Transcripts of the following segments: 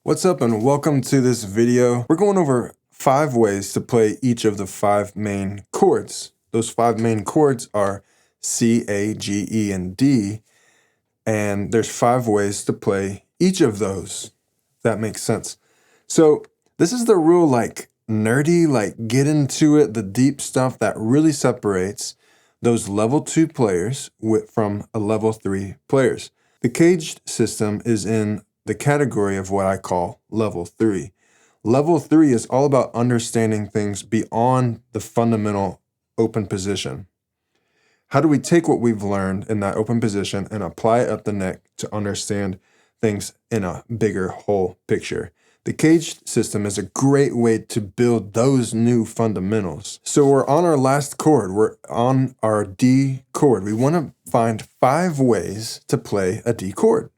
What's up and welcome to this video. We're going over 5 ways to play each of the 5 main chords. Those 5 main chords are C, A, G, E, and D. And there's 5 ways to play each of those. If that makes sense. So this is the real nerdy, get into it, the deep stuff that really separates those level 2 players from a level 3 players. The CAGED system is in the category of what I call level 3. Level 3 is all about understanding things beyond the fundamental open position. How do we take what we've learned in that open position and apply it up the neck to understand things in a bigger whole picture? The CAGED system is a great way to build those new fundamentals. So we're on our last chord. We're on our D chord. We want to find 5 ways to play a D chord.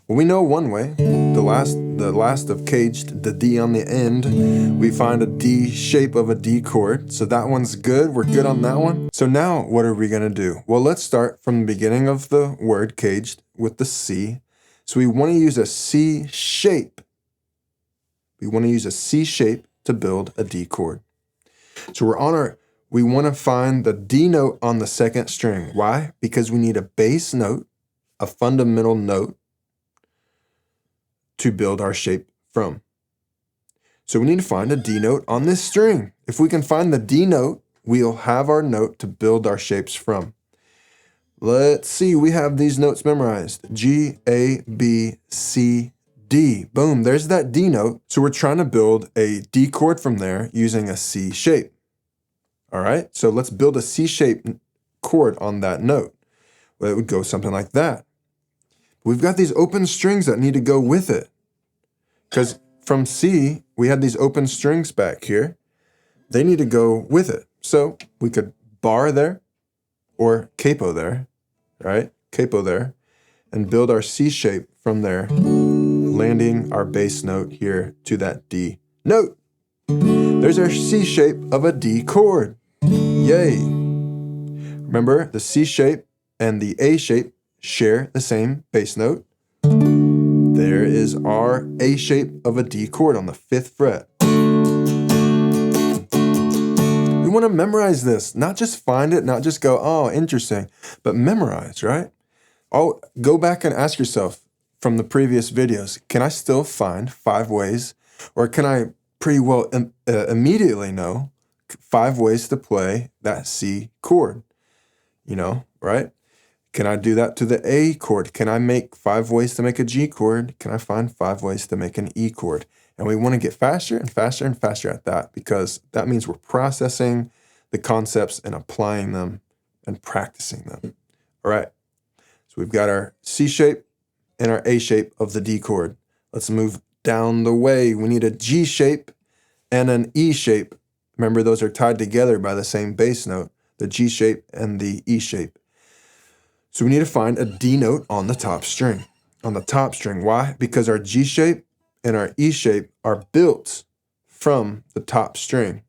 Well, we know one way, the last of CAGED, the D on the end, we find a D shape of a D chord. So that one's good. We're good on that one. So now what are we going to do? Well, let's start from the beginning of the word CAGED with the C. So we want to use a C shape. We want to use a C shape to build a D chord. So we want to find the D note on the second string. Why? Because we need a bass note, a fundamental note, to build our shape from. So we need to find a D note on this string. If we can find the D note, we'll have our note to build our shapes from. Let's see, we have these notes memorized. G, A, B, C, D. Boom, there's that D note. So we're trying to build a D chord from there using a C shape. All right, so let's build a C shape chord on that note. Well, it would go something like that. We've got these open strings that need to go with it. Because from C, we had these open strings back here. They need to go with it. So we could bar there or capo there, right? Capo there, and build our C shape from there, landing our bass note here to that D note. There's our C shape of a D chord. Yay. Remember, the C shape and the A shape share the same bass note. There is our A shape of a D chord on the 5th fret. We want to memorize this, not just find it, not just go, oh, interesting, but memorize, right? Oh, go back and ask yourself from the previous videos, can I still find 5 ways, or can I pretty well immediately know 5 ways to play that C chord? You know, right? Can I do that to the A chord? Can I make 5 ways to make a G chord? Can I find 5 ways to make an E chord? And we want to get faster and faster and faster at that, because that means we're processing the concepts and applying them and practicing them. All right. So we've got our C shape and our A shape of the D chord. Let's move down the way. We need a G shape and an E shape. Remember, those are tied together by the same bass note, the G shape and the E shape. So we need to find a D note on the top string. On the top string. Why? Because our G shape and our E shape are built from the top string.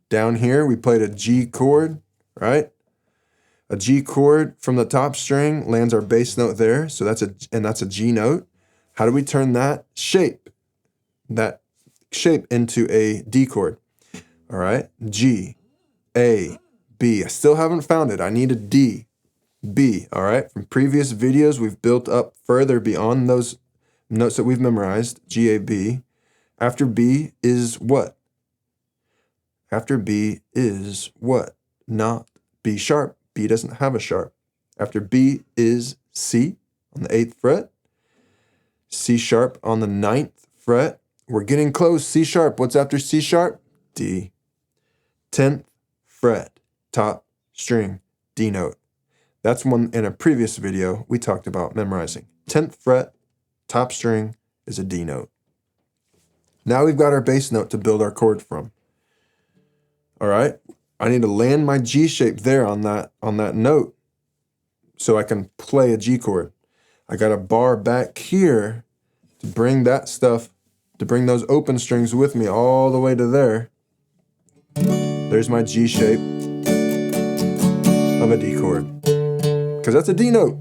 Down here, we played a G chord, right? A G chord from the top string lands our bass note there. So that's a G note. How do we turn that shape into a D chord? All right. G, A, B. I still haven't found it. I need a D. B, all right? From previous videos, we've built up further beyond those notes that we've memorized, G, A, B. After B is what? After B is what? Not B sharp. B doesn't have a sharp. After B is C on the 8th fret, C sharp on the 9th fret. We're getting close. C sharp. What's after C sharp? D. 10th fret, top string, D note. That's one in a previous video we talked about memorizing. 10th fret, top string is a D note. Now we've got our bass note to build our chord from. All right, I need to land my G shape there on that note so I can play a G chord. I got a bar back here to bring those open strings with me all the way to there. There's my G shape of a D chord. Because that's a D note.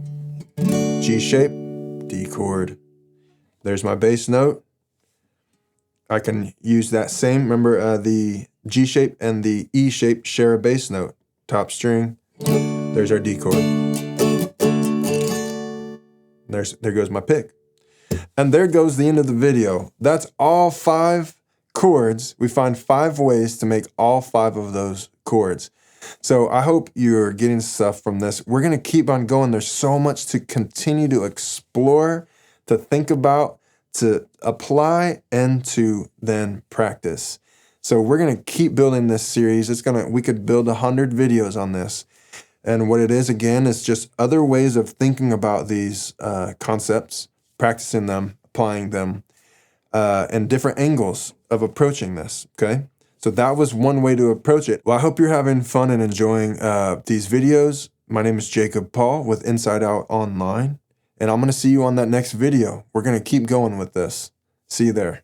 G shape, D chord. There's my bass note. I can use that same, remember the G shape and the E shape share a bass note. Top string, there's our D chord. There goes my pick. And there goes the end of the video. That's all 5 chords. We find 5 ways to make all 5 of those chords. So I hope you're getting stuff from this. We're going to keep on going. There's so much to continue to explore, to think about, to apply, and to then practice. So we're going to keep building this series. We could build 100 videos on this. And what it is, again, is just other ways of thinking about these concepts, practicing them, applying them, and different angles of approaching this, okay? So that was one way to approach it. Well, I hope you're having fun and enjoying these videos. My name is Jacob Paul with Inside Out Online, and I'm going to see you on that next video. We're going to keep going with this. See you there.